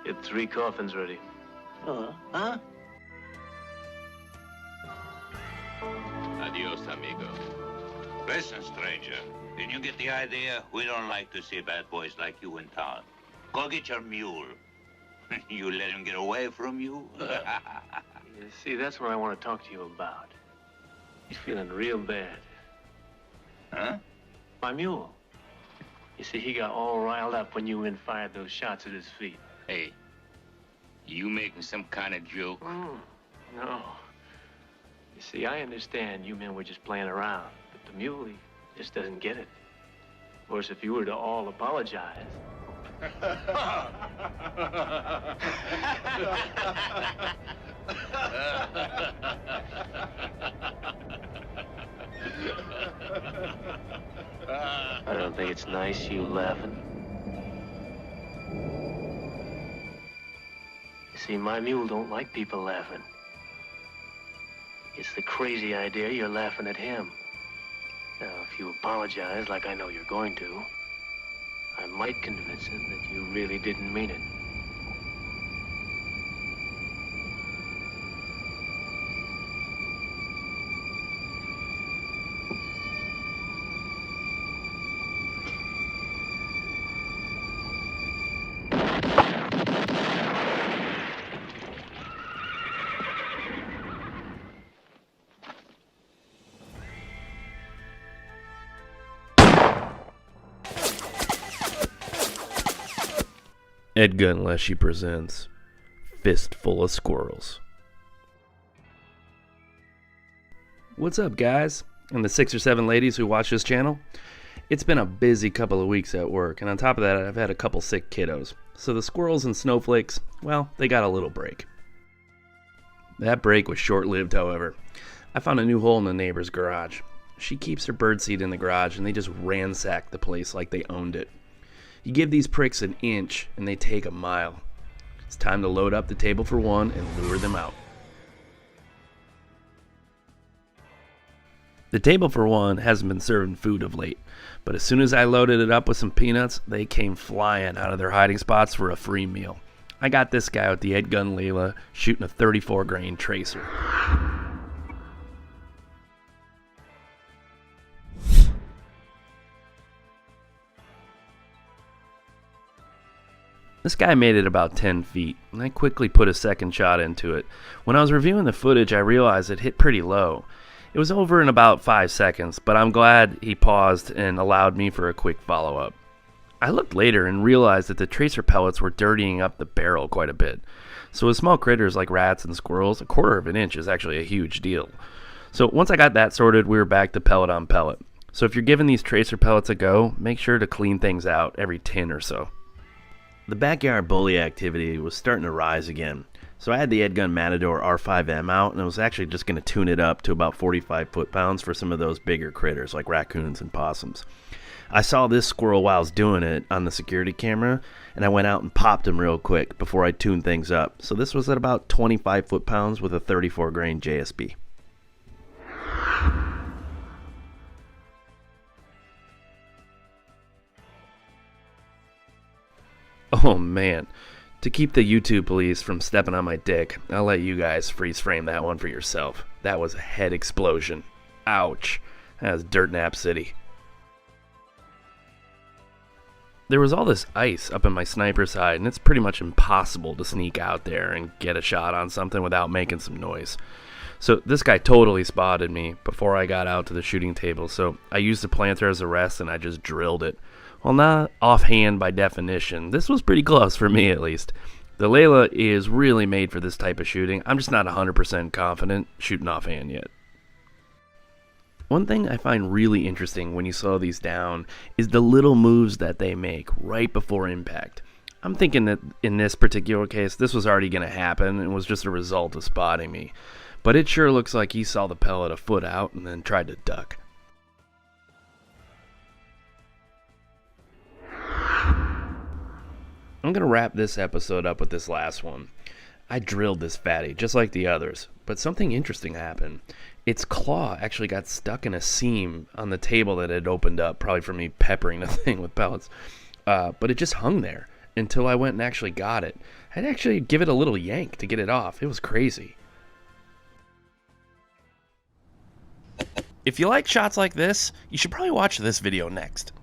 Get 3 coffins ready. Huh? Adios, amigo. Listen, stranger. Did you get the idea? We don't like to see bad boys like you in town. Go get your mule. You let him get away from you? You see, that's what I want to talk to you about. He's feeling real bad. Huh? My mule. You see, he got all riled up when you men fired those shots at his feet. Hey, you making some kind of joke? No. You see, I understand you men were just playing around, but the mule, he just doesn't get it. Of course, if you were to all apologize... I don't think it's nice, you laughing. You see, my mule don't like people laughing. It's the crazy idea you're laughing at him. Now, if you apologize like I know you're going to, I might convince him that you really didn't mean it. Edgun Leshy presents Fistful of Squirrels. What's up, guys, and the 6 or 7 ladies who watch this channel? It's been a busy couple of weeks at work, and on top of that, I've had a couple sick kiddos. So the squirrels and snowflakes, well, they got a little break. That break was short-lived, however. I found a new hole in the neighbor's garage. She keeps her birdseed in the garage, and they just ransacked the place like they owned it. You give these pricks an inch, and they take a mile. It's time to load up the table for one and lure them out. The table for one hasn't been serving food of late, but as soon as I loaded it up with some peanuts, they came flying out of their hiding spots for a free meal. I got this guy with the airgun Layla shooting a 34 grain tracer. This guy made it about 10 feet, and I quickly put a second shot into it. When I was reviewing the footage, I realized it hit pretty low. It was over in about 5 seconds, but I'm glad he paused and allowed me for a quick follow-up. I looked later and realized that the tracer pellets were dirtying up the barrel quite a bit. So with small critters like rats and squirrels, a 1/4 of an inch is actually a huge deal. So once I got that sorted, we were back to pellet on pellet. So if you're giving these tracer pellets a go, make sure to clean things out every 10 or so. The backyard bully activity was starting to rise again, so I had the Edgun Matador R5M out, and I was actually just going to tune it up to about 45 foot-pounds for some of those bigger critters like raccoons and possums. I saw this squirrel while I was doing it on the security camera, and I went out and popped him real quick before I tuned things up. So this was at about 25 foot-pounds with a 34 grain JSB. Oh man, to keep the YouTube police from stepping on my dick, I'll let you guys freeze frame that one for yourself. That was a head explosion. Ouch. That was Dirt Nap City. There was all this ice up in my sniper side, and it's pretty much impossible to sneak out there and get a shot on something without making some noise. So this guy totally spotted me before I got out to the shooting table, so I used the planter as a rest and I just drilled it. Well, not offhand by definition. This was pretty close for me, at least. The Layla is really made for this type of shooting. I'm just not 100% confident shooting offhand yet. One thing I find really interesting when you slow these down is the little moves that they make right before impact. I'm thinking that in this particular case, this was already going to happen and was just a result of spotting me. But it sure looks like he saw the pellet a foot out and then tried to duck. I'm going to wrap this episode up with this last one. I drilled this fatty, just like the others, but something interesting happened. Its claw actually got stuck in a seam on the table that had opened up, probably from me peppering the thing with pellets. But it just hung there, until I went and actually got it. I had to actually give it a little yank to get it off. It was crazy. If you like shots like this, you should probably watch this video next.